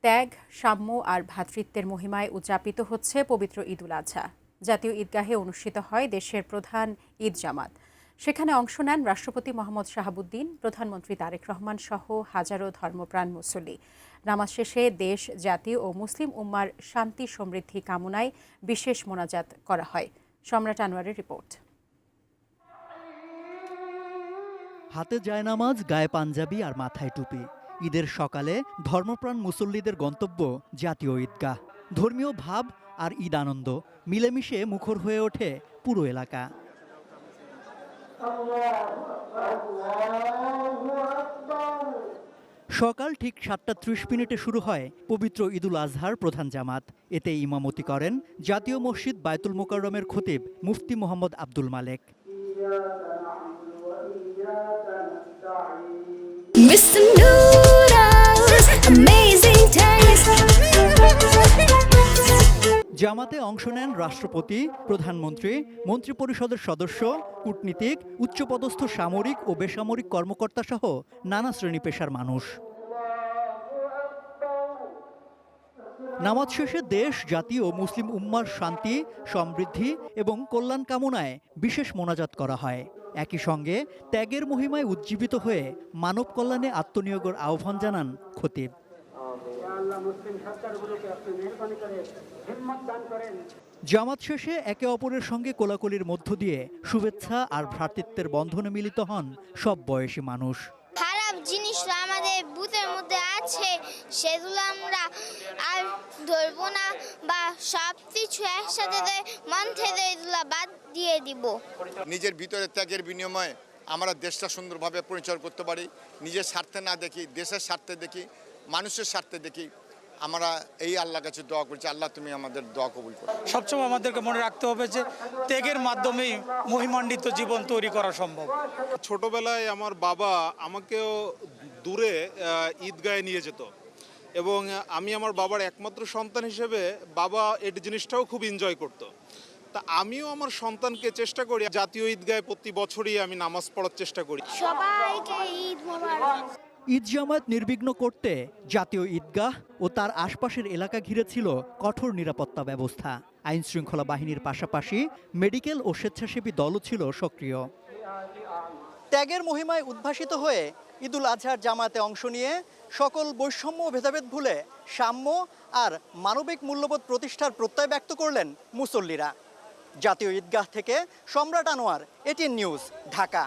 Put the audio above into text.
ত্যাগ, সাম্য আর ভ্রাতৃত্বের মহিমায় উদযাপিত হচ্ছে পবিত্র ঈদুল আজহা। জাতীয় ঈদগাহে অনুষ্ঠিত হয় দেশের প্রধান ঈদ জামাত। সেখানে অংশ নেন রাষ্ট্রপতি মোহাম্মদ শাহাবুদ্দিন, প্রধানমন্ত্রী তারেক রহমান সহ হাজারো ধর্মপ্রাণ মুসল্লি। নামাজ শেষে দেশ, জাতি ও মুসলিম উম্মার শান্তি সমৃদ্ধি কামনায় বিশেষ মোনাজাত করা হয়। সম্রাট আনোয়ারের রিপোর্ট। হাতে জায়নামাজ, গায়ে পাঞ্জাবি আর মাথায় টুপি। ঈদের সকালে ধর্মপ্রাণ মুসল্লিদের গন্তব্য জাতীয় ঈদগাহ। ধর্মীয় ভাব আর ঈদ আনন্দ মিলেমিশে মুখর হয়ে ওঠে পুরো এলাকা। সকাল ঠিক 7:30 শুরু হয় পবিত্র ঈদুল আজহার প্রধান জামাত। এতে ইমামতি করেন জাতীয় মসজিদ বায়তুল মোকাররমের খতিব মুফতি মোহাম্মদ আব্দুল মালেক। জামাতে অংশ নেন রাষ্ট্রপতি, প্রধানমন্ত্রী, মন্ত্রিপরিষদের সদস্য, কূটনীতিক, উচ্চপদস্থ সামরিক ও বেসামরিক কর্মকর্তা সহ নানা শ্রেণী পেশার মানুষ। নামাজ শেষে দেশ, জাতি ও মুসলিম উম্মার শান্তি, সমৃদ্ধি এবং কল্যাণ কামনায় বিশেষ মোনাজাত করা হয়। একই সঙ্গে ত্যাগের মহিমায় উজ্জীবিত হয়ে মানব কল্যাণে আত্মনিয়োগের আহ্বান জানান খতিব। জামাত শেষে একে অপরের সঙ্গে কোলাকুলির মধ্য দিয়ে শুভেচ্ছা আর ভ্রাতৃত্বের বন্ধনে মিলিত হন সব বয়সী মানুষ। খারাপ জিনিসটা আমাদের বুথের মধ্যে আছে, সেগুলো আমরা আর ধরবো না, বা সব কিছু একসাথে মন থেকে এগুলো বাদ দিয়ে দিব। নিজের ভিতরে ত্যাগের বিনিময়ে আমরা দেশটা সুন্দরভাবে পরিচালনা করতে পারি। নিজের স্বার্থে না দেখি, দেশের স্বার্থে দেখি, মানুষের স্বার্থে দেখি। আমরা এই আল্লাহর কাছে দোয়া করছি, আল্লাহ তুমি আমাদের দোয়া কবুল করো। সবসময় আমাদেরকে মনে রাখতে হবে যে ত্যাগের মাধ্যমেই মহিমান্বিত জীবন তৈরি করা সম্ভব। ছোটবেলায় আমার বাবা আমাকেও দূরে ঈদগাহে নিয়ে যেত, এবং আমি আমার বাবার একমাত্র সন্তান হিসেবে বাবা এই জিনিসটাও খুব এনজয় করতো। তা আমিও আমার সন্তানকে চেষ্টা করি জাতীয় ঈদগাহে প্রতি বছরই আমি নামাজ পড়ার চেষ্টা করি। সবাইকে ঈদ মোবারক। ঈদ জামাত নির্বিঘ্ন করতে জাতীয় ঈদগাহ ও তার আশপাশের এলাকা ঘিরে ছিল কঠোর নিরাপত্তা ব্যবস্থা। আইন শৃঙ্খলা বাহিনীর পাশাপাশি মেডিকেল ও স্বেচ্ছাসেবী দলও ছিল সক্রিয়। ত্যাগের মহিমায় উদ্ভাসিত হয়ে ঈদুল আজহার জামাতে অংশ নিয়ে সকল বৈষম্য ও ভেদাভেদ ভুলে সাম্য আর মানবিক মূল্যবোধ প্রতিষ্ঠার প্রত্যয় ব্যক্ত করলেন মুসল্লিরা। জাতীয় ঈদগাহ থেকে সম্রাট আনোয়ার, এটিএন নিউজ, ঢাকা।